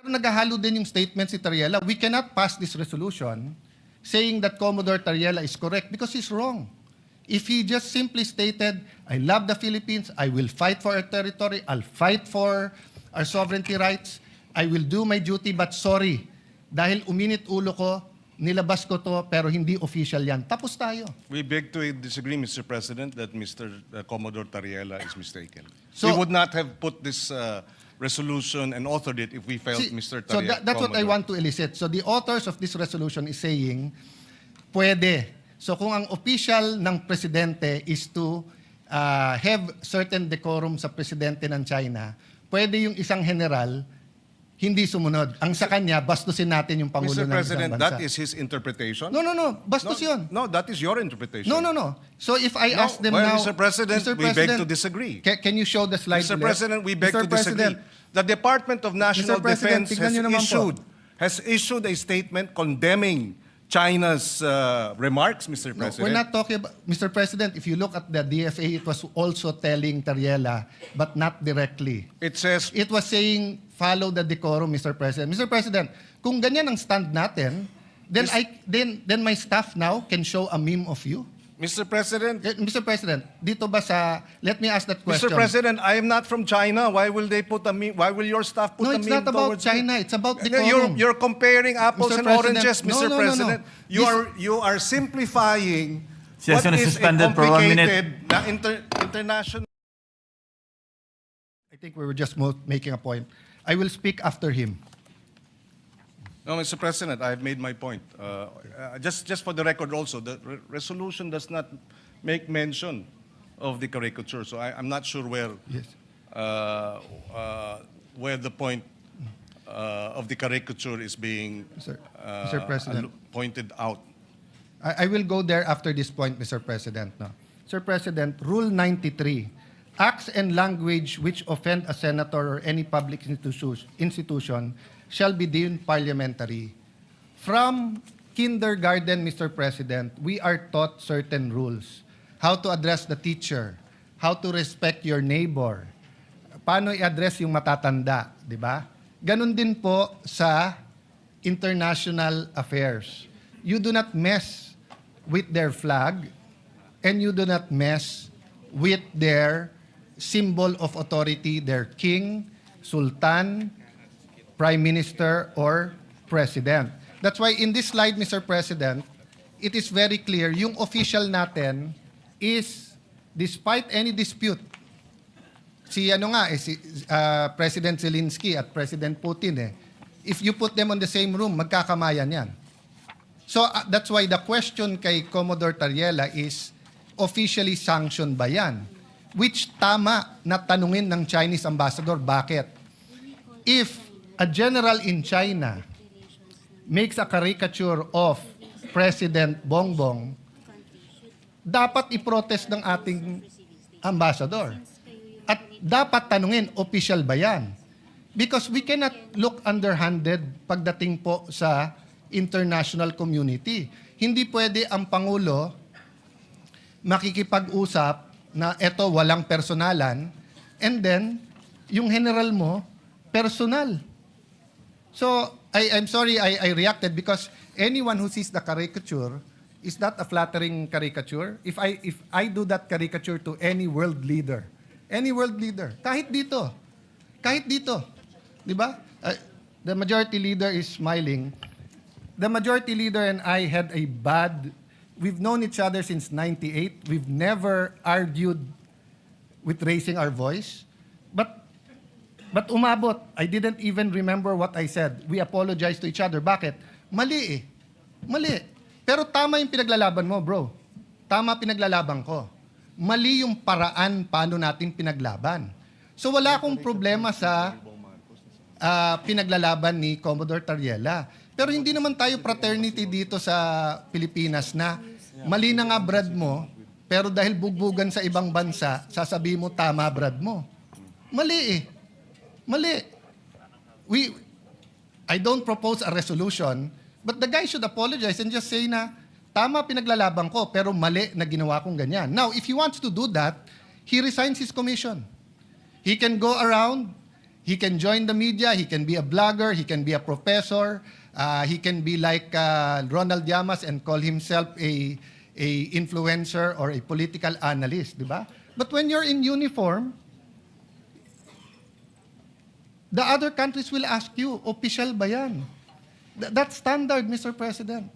Naghahalo din yung statement si Tariela. We cannot pass this resolution saying that Commodore Tariela is correct because he's wrong. If he just simply stated, I love the Philippines, I will fight for our territory, I'll fight for our sovereignty rights, I will do my duty, but sorry, dahil uminit ulo ko, nilabas ko to, pero hindi official yan. Tapos tayo. We beg to disagree, Mr. President, that Mr. Commodore Tariela is mistaken. So- we would not have put this resolution and authored it if we felt Mr. So Tariela. that's what I want to elicit. So the authors of this resolution is saying, pwede. So kung ang official ng presidente is to have certain decorum sa presidente ng China, pwede yung isang general hindi sumunod. Ang sa kanya, bastusin natin yung Pangulo Mr. ng President, isang bansa. that is his interpretation? No. Bastos yun. No, that is your interpretation. No. So if I ask them well, now... Mr. President, we beg to disagree. Can you show the slide Mr. ulit? President, we beg Mr. to disagree. President, The Department of National Mr. President, Defense tignan nyo naman po. has issued a statement condemning China's remarks, Mr. No, President. we're not talking about... Mr. President, if you look at the DFA, it was also telling Tariela, but not directly. It says, It was saying, follow the decorum, Mr. President. Mr. President, kung ganyan ang stand natin, then my staff now can show a meme of you. Mr. President, Mr. President, dito ba sa... Let me ask that question. Mr. President, I am not from China. Why will they put a meme? Why will your staff put No, a it's meme not about towards China. me? It's about No, decorum. You're comparing apples Mr. and President, oranges, no, Mr. no. President. You are simplifying what Session is is a suspended for 1 minute. complicated na international. I think we were just making a point. I will speak after him. No, Mr. President, I have made my point. Just for the record also, the resolution does not make mention of the caricature. So I'm not sure where Yes. where the point of the caricature is being Mr. President. pointed out. I will go there after this point, Mr. President. No. Mr. President, Rule 93, acts and language which offend a senator or any public institution shall be deemed parliamentary. From kindergarten, Mr. President, we are taught certain rules. How to address the teacher, how to respect your neighbor, paano i-address yung matatanda, di ba? Ganon din po sa international affairs. You do not mess with their flag and you do not mess with their symbol of authority, their king, sultan, prime minister, or president. That's why in this slide, Mr. President, it is very clear, yung official natin is, despite any dispute, si President Zelensky at President Putin, if you put them on the same room, magkakamayan yan. So that's why the question kay Commodore Tariela is, officially sanctioned ba yan? Which tama na tanungin ng Chinese ambassador, bakit? If a general in China makes a caricature of President Bongbong, dapat i-protest ng ating ambassador. At dapat tanungin, official ba yan? Because we cannot look underhanded pagdating po sa international community. Hindi pwede ang Pangulo makikipag-usap na eto walang personalan and then yung general mo, personal. So, I'm sorry I reacted because anyone who sees the caricature, is that a flattering caricature? If I do that caricature to any world leader, kahit dito, di ba? The majority leader is smiling. The majority leader and I had a we've known each other since 98. We've never argued with raising our voice. But umabot. I didn't even remember what I said. We apologized to each other. Bakit? Mali eh. Mali. Pero tama yung pinaglalaban mo, bro. Tama pinaglalaban ko. Mali yung paraan paano natin pinaglaban. So wala akong problema sa pinaglalaban ni Commodore Tariela. Pero hindi naman tayo fraternity dito sa Pilipinas na mali na nga brad mo, pero dahil bugbugan sa ibang bansa, sasabihin mo tama brad mo. Mali eh. Mali. I don't propose a resolution, but the guy should apologize and just say na, tama pinaglalaban ko, pero mali na ginawa kong ganyan. Now, if he wants to do that, he resigns his commission. He can go around, He can join the media, he can be a blogger, he can be a professor, he can be like Ronald Llamas and call himself a influencer or a political analyst, di ba? But when you're in uniform, the other countries will ask you, official ba yan? That's standard, Mr. President.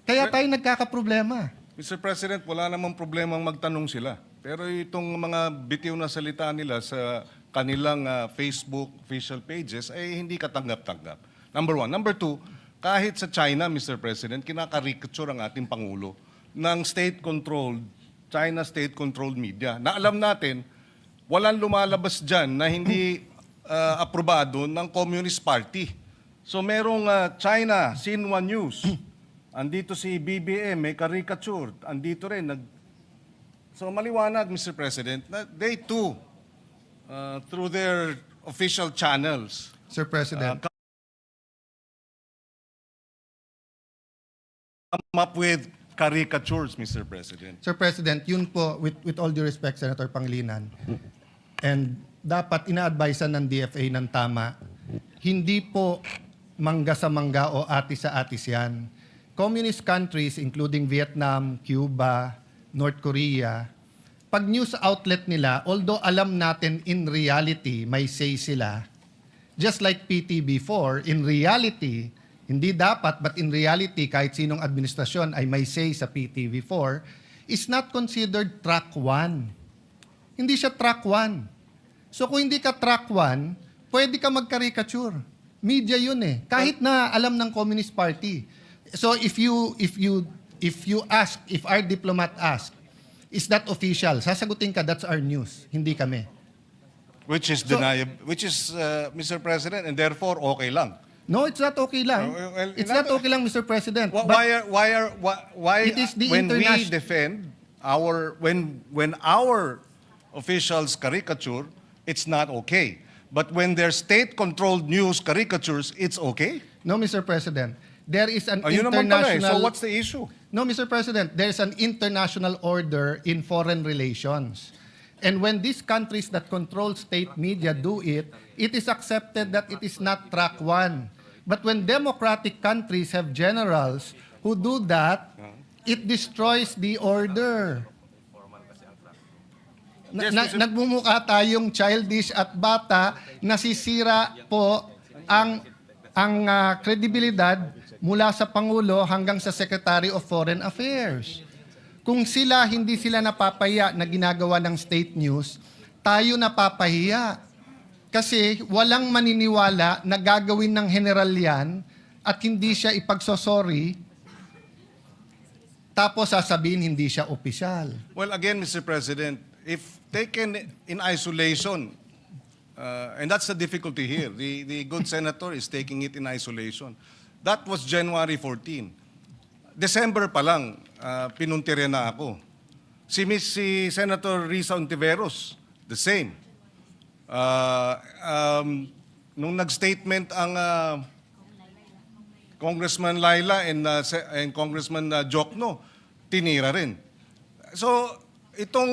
Kaya tayo nagkakaproblema. Mr. President, wala namang problemang magtanong sila. Pero itong mga bitiw na salita nila sa kanilang Facebook official pages ay hindi katanggap-tanggap. Number one. Number two, kahit sa China, Mr. President, kinakarikature ang ating Pangulo ng state-controlled, China state-controlled media. Na alam natin, walang lumalabas dyan na hindi aprobado ng Communist Party. So merong China, Xinhua News, andito si BBM, may caricature, andito rin. So maliwanag, Mr. President, na they too, through their official channels, Sir President. come up with caricatures, Mr. President. Sir President, yun po, with all due respect, Senator Pangilinan, and dapat ina-advisean ng DFA ng tama, hindi po mangga sa mangga o atis sa atis yan. Communist countries, including Vietnam, Cuba, North Korea, pag news outlet nila, although alam natin in reality may say sila, just like PTB4, in reality, hindi dapat, but in reality, kahit sinong administrasyon ay may say sa PTV4, is not considered track 1. Hindi siya track 1. So kung hindi ka track 1, pwede ka mag-caricature. Media yun eh. Kahit na alam ng Communist Party. So if our diplomat ask, is that official? Sasagutin ka, that's our news. Hindi kami. Which is deniable, Mr. President, and therefore okay lang. No, it's not okay lang. Well, It's not okay lang, Mr. President. But Why It is the when we international- defend when our officials caricature, it's not okay. But when their state-controlled news caricatures, it's okay? No, Mr. President. There is an Ayun naman pala eh. international... So what's the issue? No, Mr. President. There's an international order in foreign relations. And when these countries that control state media do it, it is accepted that it is not track 1. But when democratic countries have generals who do that, it destroys the order. Yes, Mr. Nagmumukha tayong childish at bata, nasisira po ang kredibilidad mula sa Pangulo hanggang sa Secretary of Foreign Affairs. Kung hindi sila napapahiya na ginagawa ng state news, tayo napapahiya. Kasi walang maniniwala na gagawin ng general yan at hindi siya ipagsosorry, tapos sasabihin hindi siya opisyal. Well, again, Mr. President, if taken in isolation, and that's the difficulty here, the good senator is taking it in isolation. That was January 14. December pa lang, pinuntirya na ako. Si Senator Risa Ontiveros, the same. Nung nag-statement ang Congressman Laila and Congressman Jokno, tinira rin. So, itong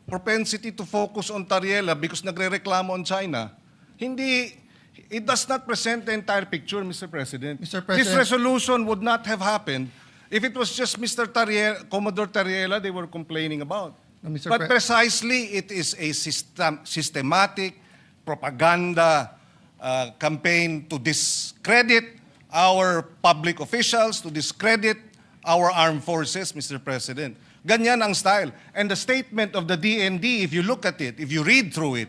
propensity to focus on Tariela because nagre-reklamo on China, it does not present the entire picture, Mr. President. Mr. President. This resolution would not have happened if it was just Mr. Tariela, Commodore Tariela they were complaining about. No, Mr. But precisely, it is a systematic propaganda campaign to discredit our public officials, to discredit our armed forces, Mr. President. Ganyan ang style. And the statement of the DND, if you look at it, if you read through it,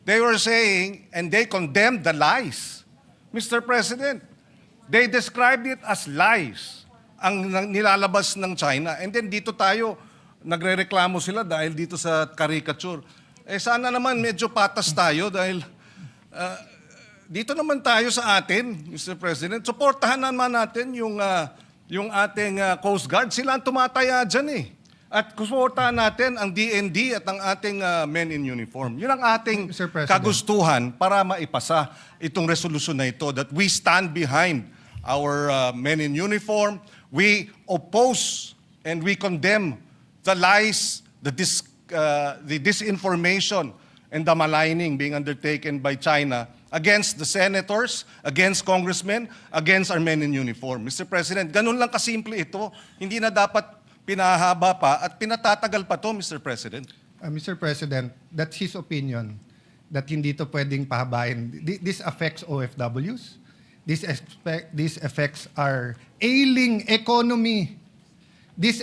they were saying, and they condemned the lies. Mr. President, they described it as lies ang nilalabas ng China. And then dito tayo, nagre-reklamo sila dahil dito sa caricature. Sana naman medyo patas tayo dahil dito naman tayo sa atin, Mr. President. Suportahan naman natin yung ating Coast Guard. Sila ang tumataya dyan eh. At suportahan natin ang DND at ang ating men in uniform. Yun ang ating Mr. President. kagustuhan para maipasa itong resolusyon na ito that we stand behind our men in uniform. We oppose and we condemn the lies, the disinformation, and the maligning being undertaken by China against the senators, against congressmen, against our men in uniform. Mr. President, ganun lang kasimple ito. Hindi na dapat pinahaba pa at pinatatagal pa to, Mr. President. Mr. President, that's his opinion that hindi to pwedeng pahabain. This affects OFWs. This affects our ailing economy. This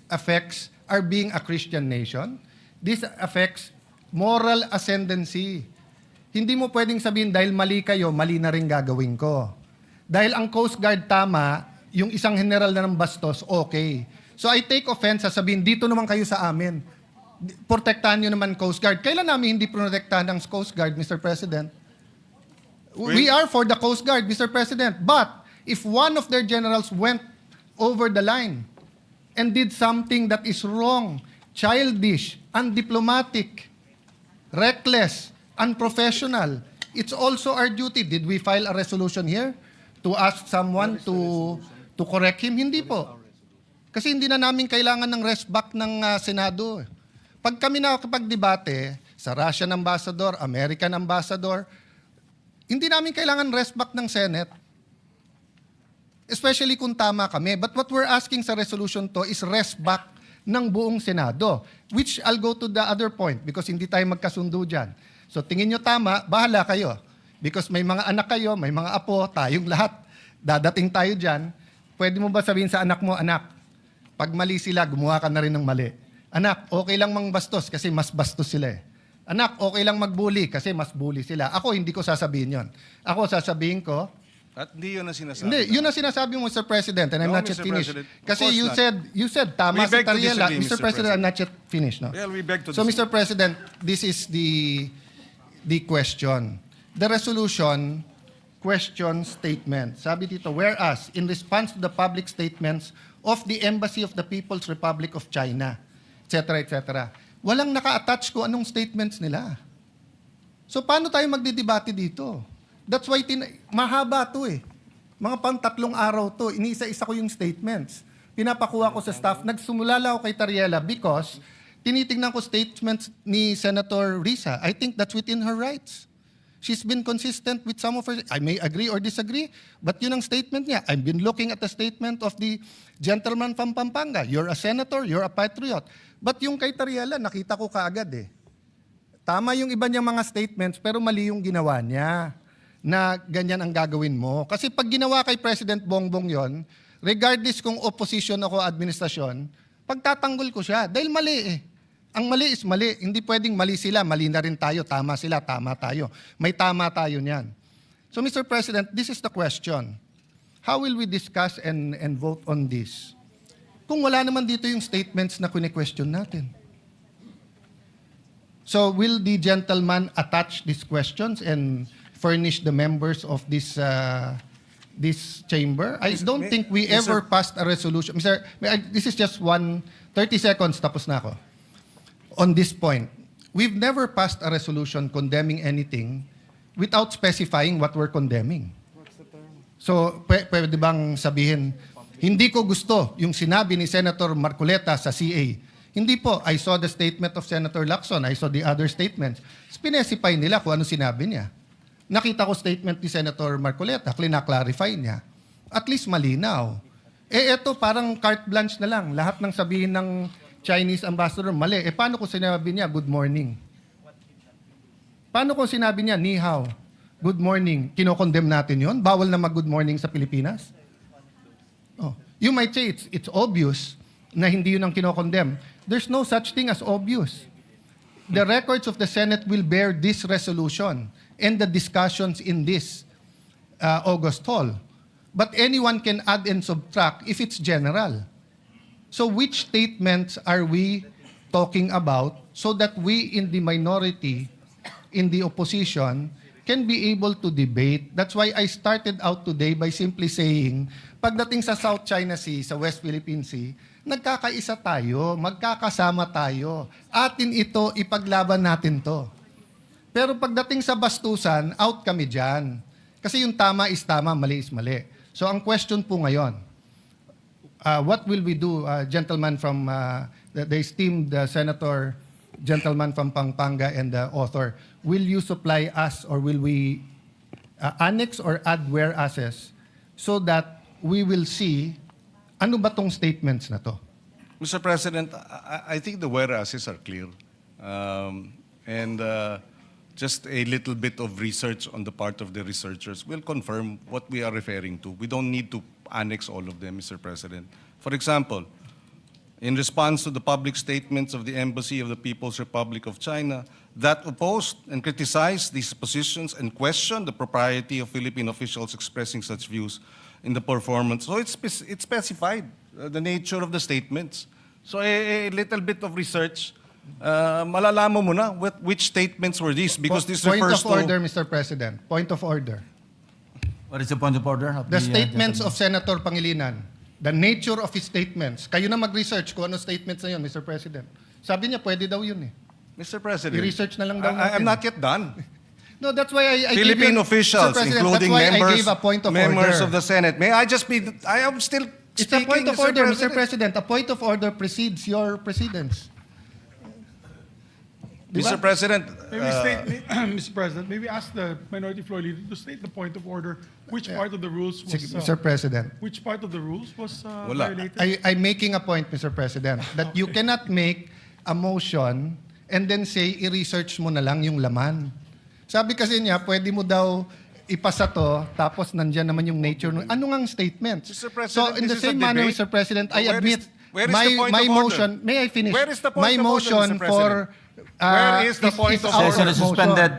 affects our being a Christian nation. This affects moral ascendancy. Hindi mo pwedeng sabihin dahil mali kayo, mali na rin gagawin ko. Dahil ang Coast Guard tama, yung isang general na ng bastos, okay. So I take offense sa sabihin, dito naman kayo sa amin. Protektahan nyo naman Coast Guard. Kailan namin hindi protektahan ng Coast Guard, Mr. President? We are for the Coast Guard, Mr. President. But if one of their generals went over the line and did something that is wrong, childish, undiplomatic, reckless, unprofessional, it's also our duty. Did we file a resolution here to ask someone to correct him? Hindi po. Kasi hindi na namin kailangan ng rest back ng Senado. Pag kami nakakapag-debate sa Russian ambassador, American ambassador, hindi namin kailangan rest back ng Senate. Especially kung tama kami. But what we're asking sa resolution to is rest back ng buong Senado. Which I'll go to the other point because hindi tayo magkasundo dyan. So tingin nyo tama, bahala kayo. Because may mga anak kayo, may mga apo, tayong lahat. Dadating tayo dyan. Pwede mo ba sabihin sa anak mo, anak, pag mali sila, gumawa ka na rin ng mali. Anak, okay lang mang bastos kasi mas bastos sila eh. Anak, okay lang mag-bully kasi mas bully sila. Ako, hindi ko sasabihin yon. Ako, sasabihin ko, At hindi yun ang sinasabi. hindi, yun ang sinasabi mo, Mr. President, and I'm No, not yet Mr. finished. President. Of Kasi course you said, tama We si beg to Tariela. disagree, Mr. Mr. President, I'm not yet finished. No? Well, we beg to So, disagree. Mr. President, this is the question. The resolution question statement. Sabi dito, whereas, in response to the public statements of the Embassy of the People's Republic of China, etc., etc., walang naka-attach ko anong statements nila. So, paano tayo magdidebate dito? That's why mahaba to eh. Mga pang 3 araw to, iniisa-isa ko yung statements. Pinapakuha ko sa staff. Nagsumulala ako kay Tariela because tinitingnan ko statements ni Senator Risa. I think that's within her rights. She's been consistent with some of her... I may agree or disagree, but yun ang statement niya. I've been looking at the statement of the gentleman from Pampanga. You're a senator, you're a patriot. But yung kay Tariela, nakita ko kaagad eh. Tama yung iba niyang mga statements, pero mali yung ginawa niya na ganyan ang gagawin mo. Kasi pag ginawa kay President Bongbong yon, regardless kung opposition ako administrasyon, pagtatanggol ko siya. Dahil mali eh. Ang mali is mali. Hindi pwedeng mali sila, mali na rin tayo. Tama sila, tama tayo. May tama tayo niyan. So Mr. President, this is the question. How will we discuss and vote on this? Kung wala naman dito yung statements na kine-question natin. So will the gentleman attach these questions and furnish the members of this chamber? I don't think we ever passed a resolution. This is just 30 seconds, tapos na ako. On this point, we've never passed a resolution condemning anything without specifying what we're condemning. So, pwede bang sabihin, hindi ko gusto yung sinabi ni Senator Marcoleta sa CA. Hindi po. I saw the statement of Senator Lacson. I saw the other statements. Specify nila kung ano sinabi niya. Nakita ko statement ni Senator Marcoleta. Clarify niya. At least malinaw. Eto parang carte blanche na lang. Lahat ng sabihin ng Chinese ambassador, mali. Paano kung sinabi niya, good morning? Paano kung sinabi niya, ni hao? Good morning. Kinokondemn natin yon. Bawal na mag-good morning sa Pilipinas? Oh. You might say it's obvious na hindi yun ang kinokondemn. There's no such thing as obvious. The records of the Senate will bear this resolution and the discussions in this August hall. But anyone can add and subtract if it's general. So which statements are we talking about so that we in the minority, in the opposition, can be able to debate? That's why I started out today by simply saying, pagdating sa South China Sea, sa West Philippine Sea, nagkakaisa tayo, magkakasama tayo. Atin ito, ipaglaban natin to. Pero pagdating sa bastusan, out kami dyan. Kasi yung tama is tama, mali is mali. So ang question po ngayon, what will we do, gentlemen from the esteemed Senator gentleman from Pampanga and the author, will you supply us or will we annex or add whereases so that we will see ano ba tong statements na to? Mr. President, I think the whereases are clear. And just a little bit of research on the part of the researchers will confirm what we are referring to. We don't need to annex all of them, Mr. President. For example, in response to the public statements of the Embassy of the People's Republic of China that opposed and criticized these positions and questioned the propriety of Philippine officials expressing such views in the performance. So it's specified, the nature of the statements. So a little bit of research, malalaman mo na which statements were these because this Point refers of order, to... Mr. President. Point of order. What is the point of order? Of The statements gentleman? of Senator Pangilinan, the nature of his statements. Kayo na mag-research kung ano statements na yun, Mr. President. Sabi niya, pwede daw yun eh. Mr. President, I-research na lang daw I'm natin. not yet done. No, that's why I Philippine gave you, officials, Mr. President, including that's why I members, gave a point of members order. of the Senate. May I just be... I am still It's speaking, a point of Mr. order, Mr. President. President. A point of order precedes your precedence. Di ba? Mr. President, Mr. President, maybe ask the minority floor leader to state the point of order. Which part of the rules was Sige, Mr. President. which part of the rules was Wala. violated? I'm making a point, Mr. President, that you cannot make a motion and then say, i-research mo na lang yung laman. Sabi kasi niya, pwede mo daw ipasa to, tapos nandyan naman yung nature. Ano ngang statement? Mr. President, So in the this is a same manner, debate. Mr. President, I Where is- admit where is the point my of order? motion, may I finish? Where is the point my of order, motion Mr. for Where is the point of our order? Session is motion. suspended.